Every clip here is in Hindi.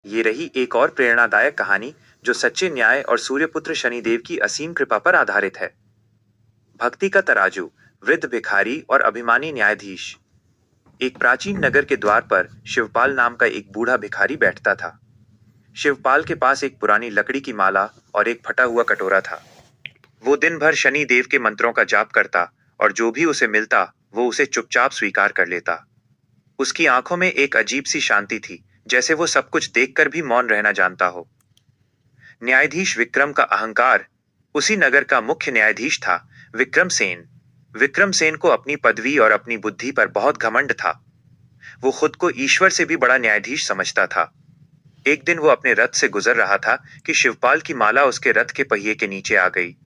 ये रही एक और प्रेरणादायक कहानी जो सच्चे न्याय और सूर्यपुत्र शनिदेव की असीम कृपा पर आधारित है। भक्ति का तराजू, वृद्ध भिखारी और अभिमानी न्यायाधीश। एक प्राचीन नगर के द्वार पर शिवपाल नाम का एक बूढ़ा भिखारी बैठता था। शिवपाल के पास एक पुरानी लकड़ी की माला और एक फटा हुआ कटोरा था। वो दिन भर शनि देव के मंत्रों का जाप करता और जो भी उसे मिलता वो उसे चुपचाप स्वीकार कर लेता। उसकी आंखों में एक अजीब सी शांति थी, जैसे वो सब कुछ देखकर भी मौन रहना जानता हो। न्यायाधीश विक्रम का अहंकार। उसी नगर का मुख्य न्यायाधीश था विक्रम सेन। विक्रम सेन को अपनी पदवी और अपनी बुद्धि पर बहुत घमंड था। वो खुद को ईश्वर से भी बड़ा न्यायाधीश समझता था। एक दिन वो अपने रथ से गुजर रहा था कि शिवपाल की माला उसके रथ के पहिए के नीचे आ गई।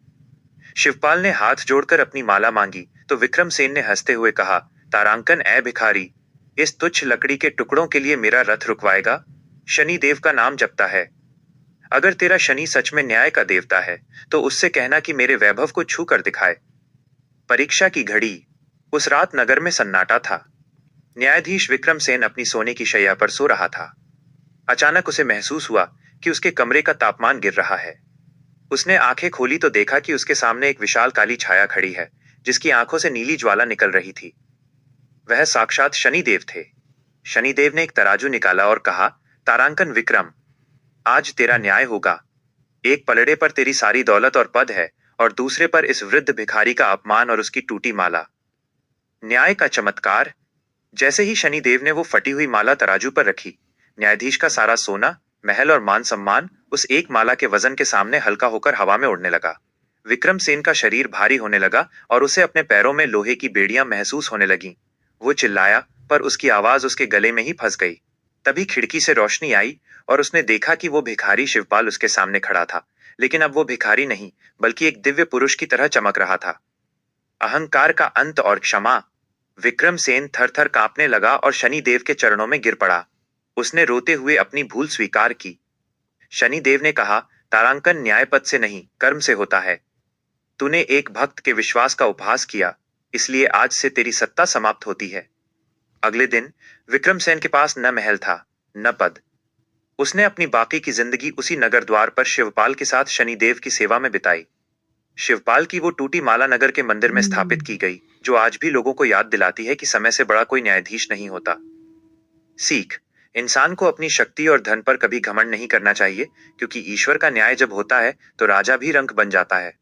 शिवपाल ने हाथ जोड़कर अपनी माला मांगी तो विक्रम सेन ने हंसते हुए कहा, तारांकन ए भिखारी, इस तुच्छ लकड़ी के टुकड़ों के लिए मेरा रथ रुकवाएगा? शनि देव का नाम जपता है। अगर तेरा शनि सच में न्याय का देवता है तो उससे कहना कि मेरे वैभव को छू कर दिखाए। परीक्षा की घड़ी। उस रात नगर में सन्नाटा था। न्यायाधीश विक्रम सेन अपनी सोने की शैया पर सो रहा था। अचानक उसे महसूस हुआ कि उसके कमरे का तापमान गिर रहा है। उसने आंखें खोली तो देखा कि उसके सामने एक विशाल काली छाया खड़ी है, जिसकी आंखों से नीली ज्वाला निकल रही थी। वह साक्षात शनिदेव थे। शनिदेव ने एक तराजू निकाला और कहा, तारांकन विक्रम, आज तेरा न्याय होगा। एक पलड़े पर तेरी सारी दौलत और पद है और दूसरे पर इस वृद्ध भिखारी का अपमान और उसकी टूटी माला। न्याय का चमत्कार। जैसे ही शनिदेव ने वो फटी हुई माला तराजू पर रखी, न्यायाधीश का सारा सोना, महल और मान सम्मान उस एक माला के वजन के सामने हल्का होकर हवा में उड़ने लगा। विक्रम सेन का शरीर भारी होने लगा और उसे अपने पैरों में लोहे की बेड़ियां महसूस होने लगीं। वो चिल्लाया, पर उसकी आवाज उसके गले में ही फंस गई। तभी खिड़की से रोशनी आई और उसने देखा कि वो भिखारी शिवपाल उसके सामने खड़ा था, लेकिन अब वो भिखारी नहीं, बल्कि एक दिव्य पुरुष की तरह चमक रहा था। अहंकार का अंत और क्षमा। विक्रम सेन थर-थर कांपने लगा और शनिदेव के चरणों में गिर पड़ा। उसने रोते हुए अपनी भूल स्वीकार की। शनिदेव ने कहा, तारांकन न्याय पद से नहीं, कर्म से होता है। तूने एक भक्त के विश्वास का उपहास किया, इसलिए आज से तेरी सत्ता समाप्त होती है। अगले दिन विक्रम सेन के पास न महल था, न पद। उसने अपनी बाकी की जिंदगी उसी नगर द्वार पर शिवपाल के साथ शनिदेव की सेवा में बिताई। शिवपाल की वो टूटी माला नगर के मंदिर में स्थापित की गई, जो आज भी लोगों को याद दिलाती है कि समय से बड़ा कोई न्यायाधीश नहीं होता। सीख। इंसान को अपनी शक्ति और धन पर कभी घमंड नहीं करना चाहिए, क्योंकि ईश्वर का न्याय जब होता है तो राजा भी रंक बन जाता है।